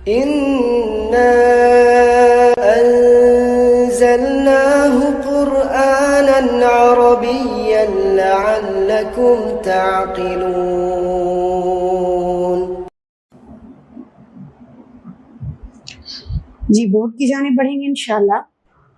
إنا أنزلناه قرآنا عربيا لعلكم تعقلون. جی بورڈ کی جانب بڑھیں گے انشاءاللہ.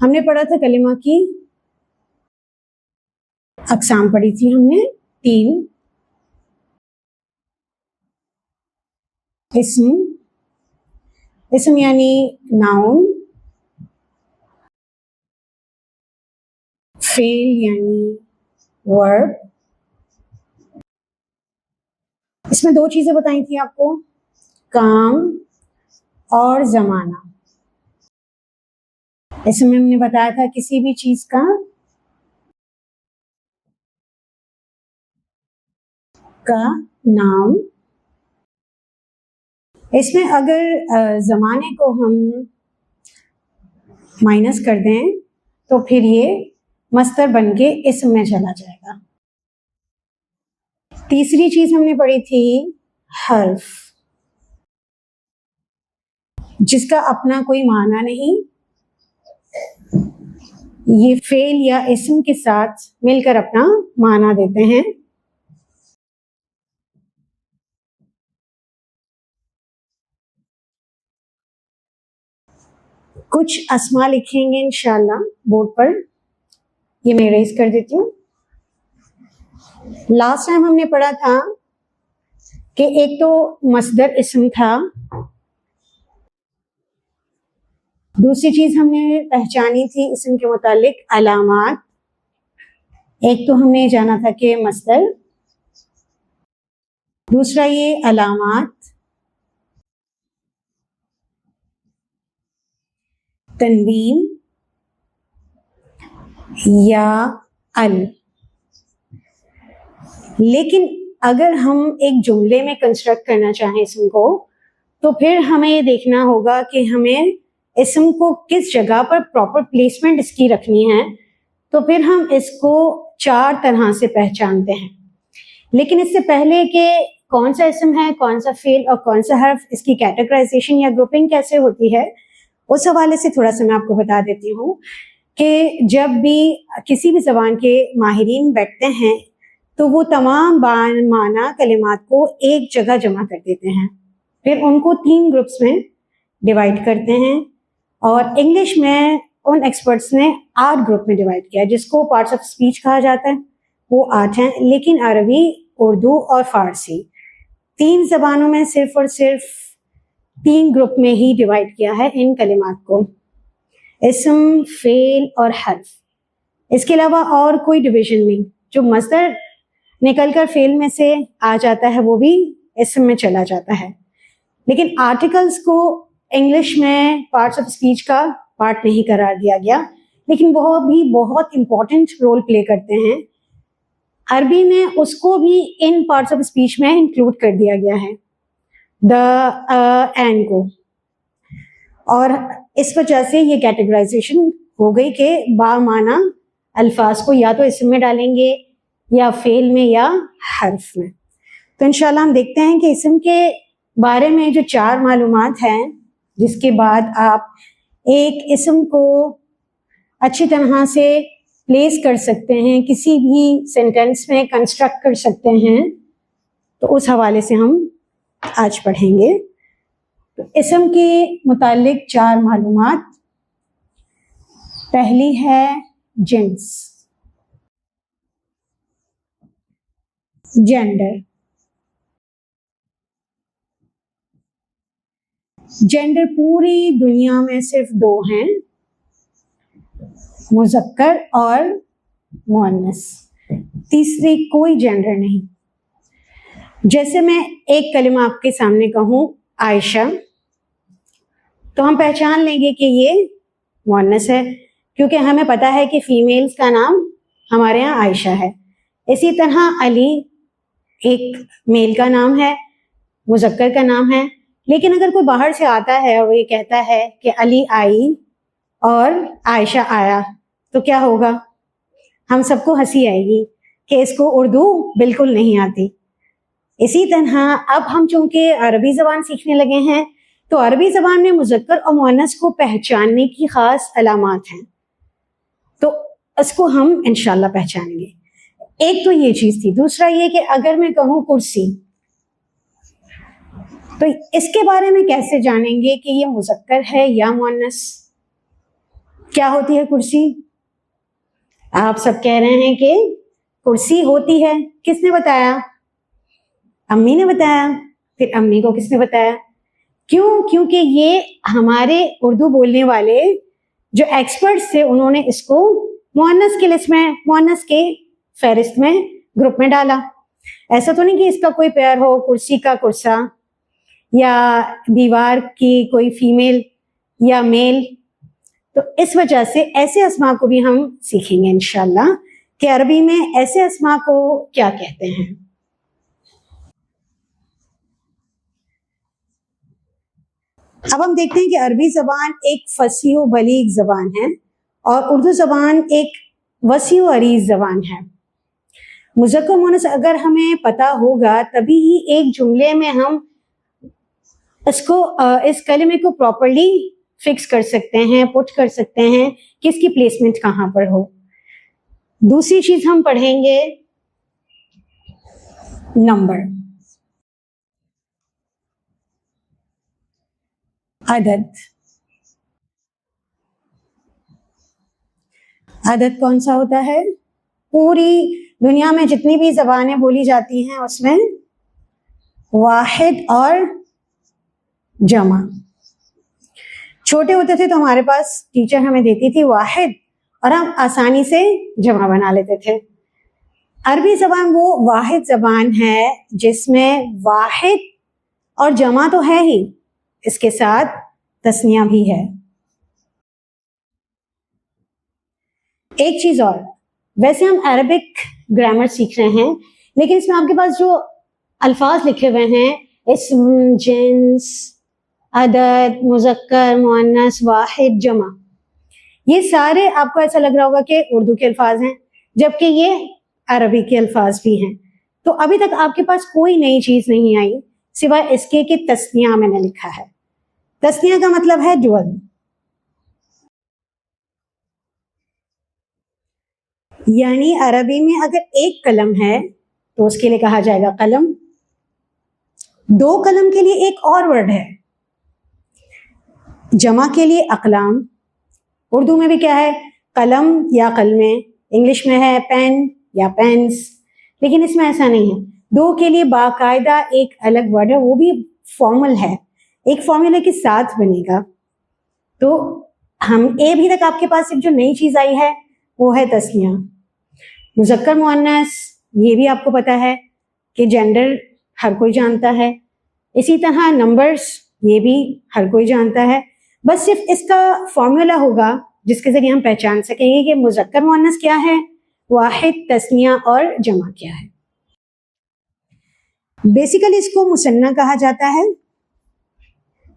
ہم نے پڑھا تھا کلمہ کی اقسام پڑھی تھی ہم نے 3. اسم یعنی ناؤن، فعل یعنی ورب. اس میں 2 چیزیں بتائی تھی آپ کو، کام اور زمانہ. اسم میں ہم نے بتایا تھا کسی بھی چیز کا نام. اس میں اگر زمانے کو ہم مائنس کر دیں تو پھر یہ مصدر بن کے اسم میں چلا جائے گا. تیسری چیز ہم نے پڑھی تھی حرف، جس کا اپنا کوئی معنی نہیں، یہ فعل یا اسم کے ساتھ مل کر اپنا معنی دیتے ہیں. کچھ اسما لکھیں گے انشاءاللہ بورڈ پر، یہ میں اریز کر دیتی ہوں. لاسٹ ٹائم ہم نے پڑھا تھا کہ ایک تو مصدر اسم تھا، دوسری چیز ہم نے پہچانی تھی اسم کے متعلق علامات. ایک تو ہم نے جانا تھا کہ مصدر، دوسرا یہ علامات، تنوین یا ال. لیکن اگر ہم ایک جملے میں کنسٹرکٹ کرنا چاہیں اسم کو، تو پھر ہمیں یہ دیکھنا ہوگا کہ ہمیں اسم کو کس جگہ پر پراپر پلیسمنٹ اس کی رکھنی ہے. تو پھر ہم اس کو 4 طرح سے پہچانتے ہیں. لیکن اس سے پہلے کہ کون سا اسم ہے، کون سا فعل اور کون سا حرف، اس کی کیٹیگرائزیشن یا گروپنگ کیسے ہوتی ہے، اس حوالے سے تھوڑا سا میں آپ کو بتا دیتی ہوں کہ جب بھی کسی بھی زبان کے ماہرین بیٹھتے ہیں تو وہ تمام معنی کلمات کو ایک جگہ جمع کر دیتے ہیں، پھر ان کو 3 گروپس میں ڈیوائڈ کرتے ہیں. اور انگلش میں ان ایکسپرٹس نے 8 گروپ میں ڈیوائڈ کیا، جس کو پارٹس آف اسپیچ کہا جاتا ہے، وہ 8 ہیں. لیکن عربی، اردو اور فارسی 3 زبانوں میں صرف اور صرف 3 گروپ میں ہی ڈیوائڈ کیا ہے ان کلمات کو، اسم، فعل اور حرف. اس کے علاوہ اور کوئی ڈویژن نہیں. جو مصدر نکل کر فعل میں سے آ جاتا ہے وہ بھی اسم میں چلا جاتا ہے. لیکن آرٹیکلز کو انگلش میں پارٹس آف اسپیچ کا پارٹ نہیں قرار دیا گیا، لیکن وہ بھی بہت امپورٹنٹ رول پلے کرتے ہیں. عربی میں اس کو بھی ان پارٹس آف اسپیچ میں انکلوڈ کر دیا گیا ہے، دا اینڈ کو. اور اس وجہ سے یہ کیٹیگرائزیشن ہو گئی کہ با معنی الفاظ کو یا تو اسم میں ڈالیں گے یا فعل میں یا حرف میں. تو انشاءاللہ ہم دیکھتے ہیں کہ اسم کے بارے میں جو 4 معلومات ہیں، جس کے بعد آپ ایک اسم کو اچھی طرح سے پلیس کر سکتے ہیں، کسی بھی سینٹینس میں کنسٹرکٹ کر سکتے ہیں، تو اس حوالے سے ہم آج پڑھیں گے. تو اسم کے متعلق 4 معلومات. پہلی ہے جنس، جینڈر. جینڈر پوری دنیا میں صرف 2 ہیں، مذکر اور مؤنث. تیسری کوئی جینڈر نہیں. جیسے میں ایک کلمہ آپ کے سامنے کہوں عائشہ، تو ہم پہچان لیں گے کہ یہ مؤنث ہے، کیونکہ ہمیں پتہ ہے کہ فیمیلز کا نام ہمارے ہاں عائشہ ہے. اسی طرح علی ایک میل کا نام ہے، مذکر کا نام ہے. لیکن اگر کوئی باہر سے آتا ہے اور یہ کہتا ہے کہ علی آئی اور عائشہ آیا، تو کیا ہوگا؟ ہم سب کو ہنسی آئے گی کہ اس کو اردو بالکل نہیں آتی. اسی طرح اب ہم چونکہ عربی زبان سیکھنے لگے ہیں، تو عربی زبان میں مذکر اور مؤنث کو پہچاننے کی خاص علامات ہیں، تو اس کو ہم انشاءاللہ پہچانیں گے. ایک تو یہ چیز تھی. دوسرا یہ کہ اگر میں کہوں کرسی، تو اس کے بارے میں کیسے جانیں گے کہ یہ مذکر ہے یا مؤنث؟ کیا ہوتی ہے کرسی؟ آپ سب کہہ رہے ہیں کہ کرسی ہوتی ہے. کس نے بتایا؟ امی نے بتایا. پھر امی کو کس نے بتایا؟ کیوں؟ کیونکہ یہ ہمارے اردو بولنے والے جو ایکسپرٹس تھے انہوں نے اس کو مؤنث کی لسٹ میں، مؤنث کے فہرست میں، گروپ میں ڈالا. ایسا تو نہیں کہ اس کا کوئی پیئر ہو، کرسی کا کرسا، یا دیوار کی کوئی فیمیل یا میل. تو اس وجہ سے ایسے اسما کو بھی ہم سیکھیں گے انشاءاللہ کہ عربی میں ایسے اسما کو کیا کہتے ہیں. اب ہم دیکھتے ہیں کہ عربی زبان ایک فصیح و بلیغ زبان ہے اور اردو زبان ایک وسیع و عریض زبان ہے. مذکر مؤنث اگر ہمیں پتہ ہوگا تبھی ہی ایک جملے میں ہم اس کلمے کو پراپرلی فکس کر سکتے ہیں، پٹ کر سکتے ہیں کہ اس کی پلیسمنٹ کہاں پر ہو. دوسری چیز ہم پڑھیں گے نمبر، عدد. عدد کون سا ہوتا ہے؟ پوری دنیا میں جتنی بھی زبانیں بولی جاتی ہیں اس میں واحد اور جمع. چھوٹے ہوتے تھے تو ہمارے پاس ٹیچر ہمیں دیتی تھی واحد اور ہم آسانی سے جمع بنا لیتے تھے. عربی زبان وہ واحد زبان ہے جس میں واحد اور جمع تو ہے ہی، اس کے ساتھ تثنیہ بھی ہے. ایک چیز اور، ویسے ہم عربک گرامر سیکھ رہے ہیں لیکن اس میں آپ کے پاس جو الفاظ لکھے ہوئے ہیں، اسم، جنس، عدد، مذکر، مؤنث، واحد، جمع، یہ سارے آپ کو ایسا لگ رہا ہوگا کہ اردو کے الفاظ ہیں جبکہ یہ عربی کے الفاظ بھی ہیں. تو ابھی تک آپ کے پاس کوئی نئی چیز نہیں آئی سوائے اس کے کہ تثنیہ میں نے لکھا ہے. تثنیہ کا مطلب ہے ڈوئل. یعنی عربی میں اگر ایک قلم ہے تو اس کے لیے کہا جائے گا قلم. دو قلم کے لیے ایک اور ورڈ ہے، جمع کے لیے اقلام. اردو میں بھی کیا ہے؟ قلم یا قلمیں. انگلش میں ہے پین یا پینس. لیکن اس میں ایسا نہیں ہے. دو کے لیے باقاعدہ ایک الگ ورڈ ہے، وہ بھی فارمل ہے، ایک فارمولے کے ساتھ بنے گا. تو ہم ابھی تک آپ کے پاس ایک جو نئی چیز آئی ہے وہ ہے تثنیہ. مذکر مؤنث یہ بھی آپ کو پتا ہے کہ جینڈر ہر کوئی جانتا ہے. اسی طرح نمبرز یہ بھی ہر کوئی جانتا ہے. بس صرف اس کا فارمولا ہوگا جس کے ذریعے ہم پہچان سکیں گے کہ مذکر مؤنث کیا ہے، واحد، تثنیہ اور جمع کیا ہے. بیسیکلی اس کو مثنیٰ کہا جاتا ہے.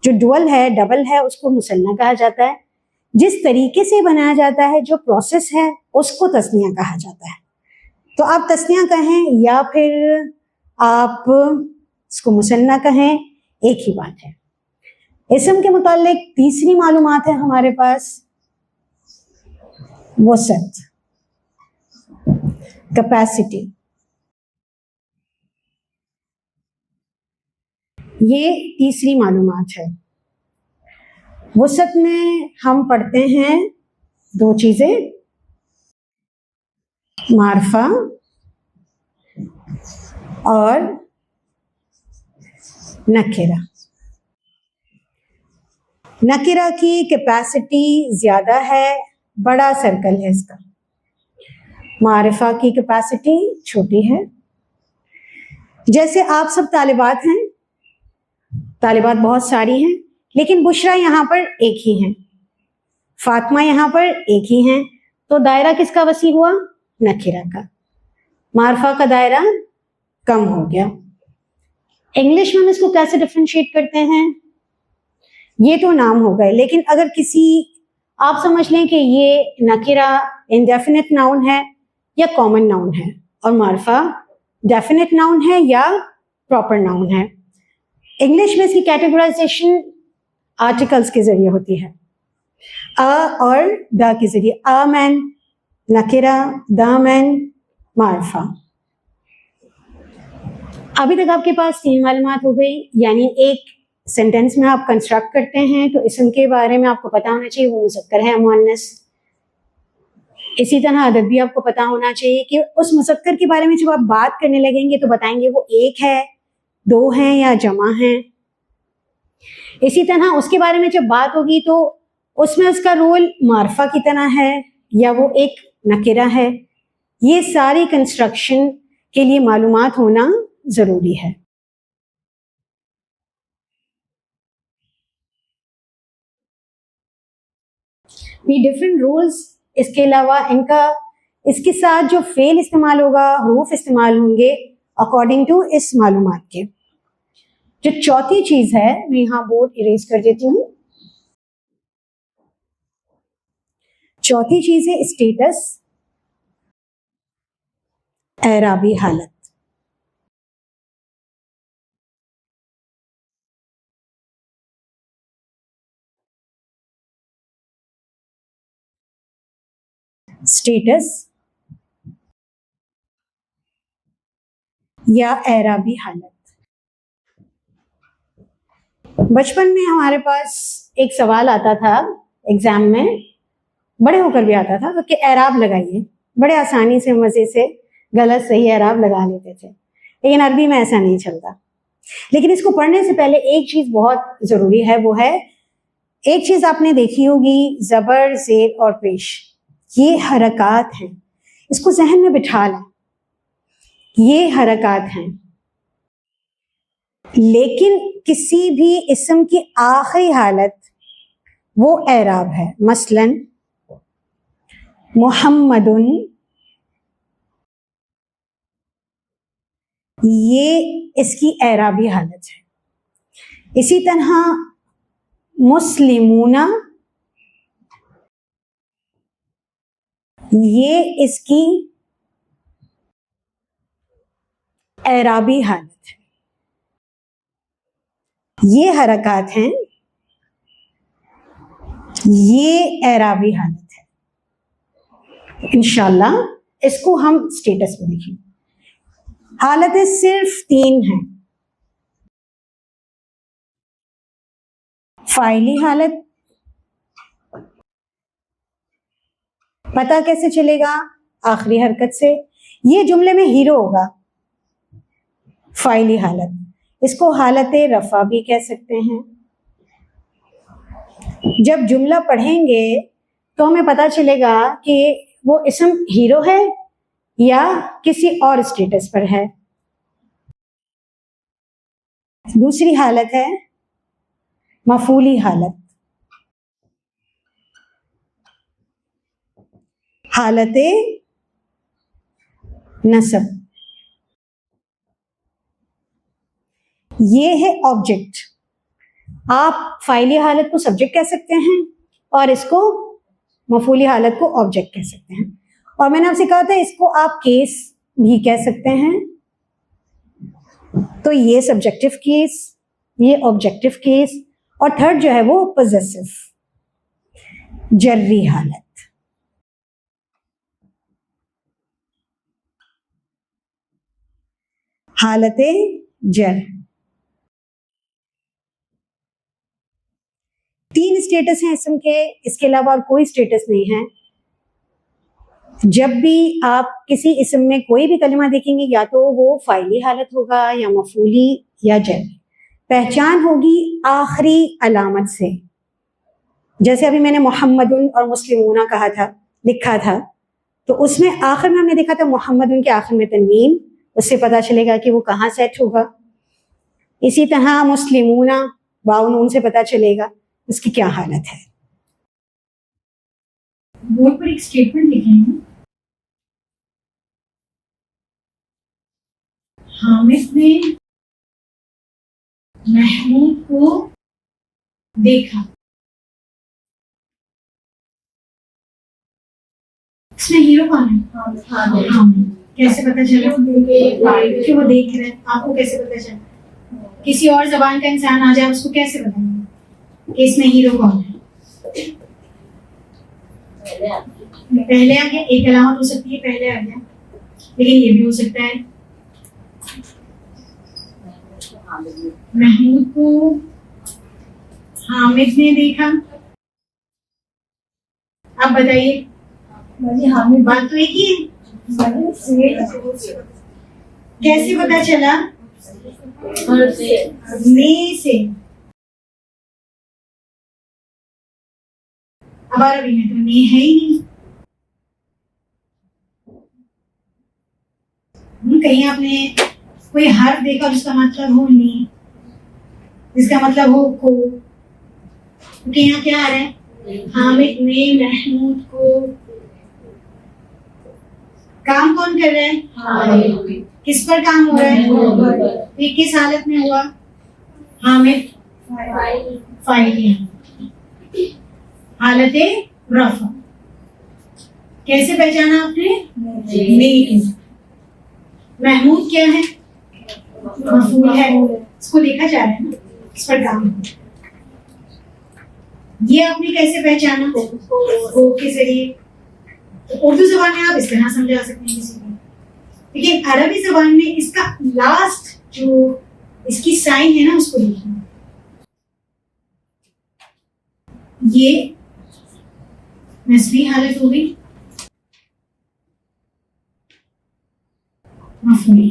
جو ڈوئل ہے، ڈبل ہے، اس کو مثنیٰ کہا جاتا ہے. جس طریقے سے بنایا جاتا ہے، جو پروسیس ہے، اس کو تثنیہ کہا جاتا ہے. تو آپ تثنیہ کہیں یا پھر آپ اس کو مثنیٰ کہیں، ایک ہی بات ہے. اسم کے متعلق تیسری معلومات ہے ہمارے پاس، وسعت، کیپیسٹی. یہ تیسری معلومات ہے. وسعت میں ہم پڑھتے ہیں دو چیزیں، معرفہ اور نکرہ. نکرہ کی کیپیسٹی زیادہ ہے، بڑا سرکل ہے اس کا. معرفہ کی کیپیسٹی چھوٹی ہے. جیسے آپ سب طالبات ہیں، طالبات بہت ساری ہیں لیکن بشرا یہاں پر ایک ہی ہیں، فاطمہ یہاں پر ایک ہی ہیں. تو دائرہ کس کا وسیع ہوا؟ نکرہ کا. معرفہ کا دائرہ کم ہو گیا. انگلش میں ہم اس کو کیسے ڈفرینشیٹ کرتے ہیں؟ یہ تو نام ہو گئے، لیکن اگر کسی آپ سمجھ لیں کہ یہ نکرہ انڈیفینٹ ناؤن ہے یا کامن ناؤن ہے اور معرفہ ڈیفینٹ ناؤن ہے یا پراپر ناؤن ہے. انگلش میں اس کی کیٹیگرائزیشن آرٹیکلس کے ذریعے ہوتی ہے، اور دا کے ذریعے، آمن نکرہ، دامن معرفہ۔ ابھی تک آپ کے پاس 3 معلومات ہو گئی، یعنی ایک سینٹینس میں آپ کنسٹرکٹ کرتے ہیں تو اسم کے بارے میں آپ کو پتا ہونا چاہیے وہ مذکر ہے مؤنث۔ اسی طرح عدد بھی آپ کو پتا ہونا چاہیے کہ اس مذکر کے بارے میں جب آپ بات کرنے لگیں گے تو بتائیں گے وہ ایک ہے، 2 ہیں یا جمع ہیں۔ اسی طرح اس کے بارے میں جب بات ہوگی تو اس میں اس کا رول معرفہ کی طرح ہے یا وہ ایک نکرہ ہے۔ یہ ساری کنسٹرکشن کے لیے معلومات ہونا ضروری ہے۔ یہ ڈفرینٹ رولز، اس کے علاوہ اس کے ساتھ جو فعل استعمال ہوگا، حروف استعمال ہوں گے اکارڈنگ ٹو اس معلومات کے۔ جو چوتھی چیز ہے، میں یہاں بورڈ اریز کر دیتی ہوں۔ چوتھی چیز ہے اسٹیٹس، اعرابی حالت۔ اسٹیٹس یا اعرابی حالت۔ بچپن میں ہمارے پاس ایک سوال آتا تھا ایگزام میں، بڑے ہو کر بھی آتا تھا کہ اعراب لگائیے، بڑے آسانی سے مزے سے غلط صحیح اعراب لگا لیتے تھے، لیکن عربی میں ایسا نہیں چلتا۔ لیکن اس کو پڑھنے سے پہلے ایک چیز بہت ضروری ہے، وہ ہے ایک چیز آپ نے دیکھی ہوگی، زبر، زیر اور پیش، یہ حرکات ہیں، اس کو ذہن میں بٹھا لیں، یہ حرکات ہیں۔ لیکن کسی بھی اسم کی آخری حالت وہ اعراب ہے، مثلا محمد، یہ اس کی اعرابی حالت ہے۔ اسی طرح مسلمون، یہ اس کی اعرابی حالت ہے۔ یہ حرکات ہیں، یہ اعرابی حالت ہے۔ انشاءاللہ اس کو ہم اسٹیٹس میں دیکھیں۔ حالتیں صرف 3 ہیں، فاعلی حالت، پتہ کیسے چلے گا؟ آخری حرکت سے۔ یہ جملے میں ہیرو ہوگا، فاعلی حالت، اس کو حالت رفع بھی کہہ سکتے ہیں۔ جب جملہ پڑھیں گے تو ہمیں پتہ چلے گا کہ وہ اسم ہیرو ہے یا کسی اور اسٹیٹس پر ہے۔ دوسری حالت ہے مفعولی حالت، حالت نصب، یہ ہے آبجیکٹ۔ آپ فاعلی حالت کو سبجیکٹ کہہ سکتے ہیں اور اس کو مفعولی حالت کو آبجیکٹ کہہ سکتے ہیں، اور میں نے آپ سے کہا تھا اس کو آپ کیس بھی کہہ سکتے ہیں۔ تو یہ سبجیکٹو کیس، یہ آبجیکٹو کیس، اور تھرڈ جو ہے وہ پوزیسو، جری حالت۔ حالت جر، 3 اسٹیٹس ہیں اسم کے، اس کے علاوہ اور کوئی اسٹیٹس نہیں ہے۔ جب بھی آپ کسی اسم میں کوئی بھی کلمہ دیکھیں گے، یا تو وہ فاعلی حالت ہوگا یا مفعولی یا جری۔ پہچان ہوگی آخری علامت سے، جیسے ابھی میں نے محمد اور مسلمون کہا تھا، لکھا تھا، تو اس میں آخر میں ہم نے دیکھا تھا محمد کے آخر میں تنوین، اس سے پتہ چلے گا کہ وہ کہاں سیٹ ہوگا۔ اسی طرح مسلمون، واو نون سے پتہ چلے گا اس کی کیا حالت ہے۔ بورڈ پر ایک اسٹیٹمنٹ لکھیں ہیں، حامد نے محمود کو دیکھا۔ اس میں ہیرو کون ہے؟ حامد۔ کیسے پتہ چلا کہ وہ دیکھ رہے ہیں؟ آپ کو کیسے پتہ چلا؟ کسی اور زبان کا انسان آ جائے اس کو کیسے بتائیں گے؟ کہ اس میں ہیرو کون ہے؟ پہلے آ گیا، ایک علامت ہو سکتی ہے پہلے آ گیا، لیکن یہ بھی ہو سکتا ہے محمود کو حامد نے دیکھا. آپ بتائیے بات تو ایک ہی ہے. کیسے پتا چلا؟ نے سے. اب عربی میں تو نے ہے ہی نہیں. کہیں آپ نے کوئی حرف دیکھا جس کا مطلب ہو نہیں، جس کا مطلب ہو کو، کیونکہ یہاں کیا آ رہا ہے؟ حامد نے محمود کو. کام کون کر رہا ہے؟ کس پر کام ہو رہا ہے؟ یہ کس حالت میں ہوا؟ حامد فاعل، حالت رفع. کیسے پہچانا آپ نے؟ محمود کیا ہے؟ مفعول ہے، اس کو دیکھا جا رہا ہے نا، اس پر کام. یہ آپ نے کیسے پہچانا؟ ہو کے ذریعے. اردو زبان میں آپ اس طرح سمجھا سکتے ہیں کسی کو، لیکن عربی زبان میں اس کا لاسٹ جو اس کی سائن ہے نا، اس کو دیکھنا. یہ نسبی حالت ہو گئی، مفعول.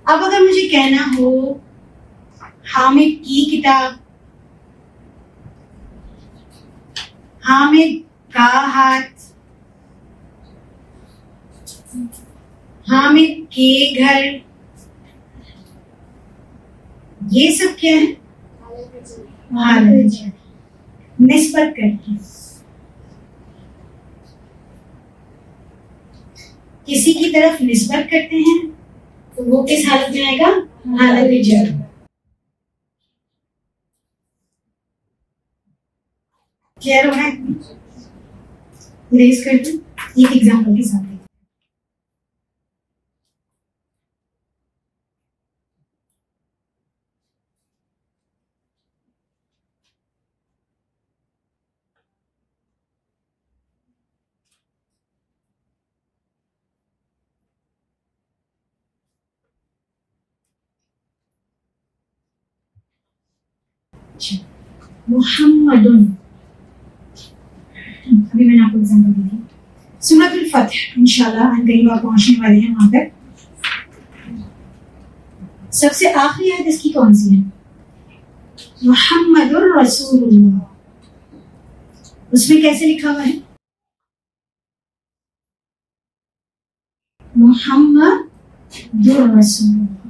اب اگر مجھے کہنا ہو حامد کی کتاب، حامد کا ہاتھ، حامد کے گھر، یہ سب کیا ہے؟ حالت نسبت کرتی. کسی کی طرف نسبت کرتے ہیں تو وہ کس حالت میں آئے گا؟ حالت جر. کلیئر ہو رہا ہے؟ ریز کر دیں ایک ایگزامپل کے ساتھ. محمد، ابھی میں نے آپ کو ایگزامپل دی تھی. سورۃ الفتح انشاءاللہ ان قریب آپ پہنچنے والے ہیں وہاں تک. سب سے آخری آیت اس کی کون سی ہے؟ محمد الرسول اللہ. اس میں کیسے لکھا ہوا ہے؟ محمد الرسول اللہ.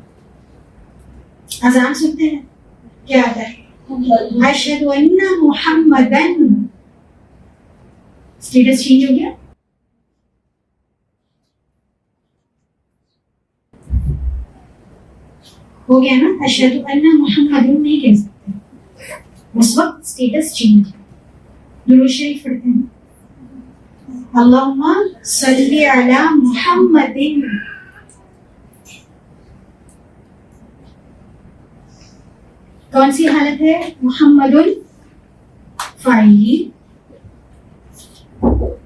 اذان سنتے ہیں کیا آتا ہے؟ اشہد ان محمدن. اسٹیٹس چینج ہو گیا. ہو گیا نا؟ اشہد ان محمدن نہیں کہہ سکتے اس وقت، اسٹیٹس چینج. درود شریف پڑھتے ہیں اللہم صلی علی محمد. کون سی حالت ہے؟ محمد فاعل،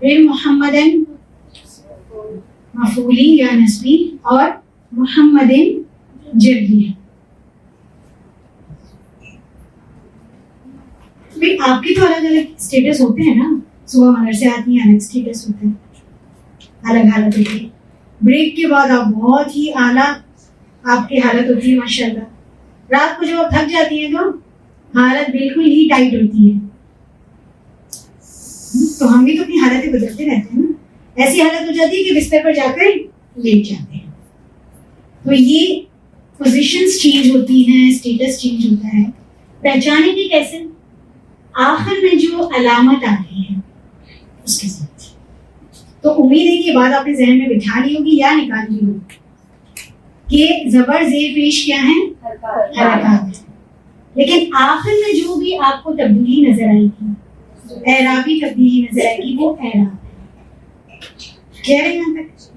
پھر محمدن مفعولی یا نسبی، اور محمدن جری ہے. آپ کی تو الگ الگ اسٹیٹس ہوتے ہیں نا. صبح مدرسے آتی ہیں، الگ اسٹیٹس ہوتے ہیں، الگ حالت ہوتی ہے. بریک کے بعد آپ بہت ہی اعلیٰ آپ کی حالت ہوتی ہے ماشاء اللہ. رات کو جب آپ تھک جاتی ہیں تو حالت بالکل ہی ٹائٹ ہوتی ہے. تو ہم بھی تو اپنی حالتیں بدلتے رہتے ہیں نا. ایسی حالت ہو جاتی ہے کہ بستر پر جا کر لیٹ جاتے ہیں. تو یہ پوزیشنز چینج ہوتی ہیں، اسٹیٹس چینج ہوتا ہے. پہچانے کی کیسے؟ آخر میں جو علامت آ رہی ہے اس کے ساتھ. تو امید ہے کہ یہ بات آپ نے ذہن میں بٹھا لی ہوگی یا نکال لی ہوگی کہ زبر زیر پیش کیا ہے؟ حرکات. لیکن آخر میں جو بھی آپ کو تبدیلی نظر آئے گی، اعرابی تبدیلی نظر آئے گی، وہ اعراب ہے. کہہ رہے ہیں یہاں تک؟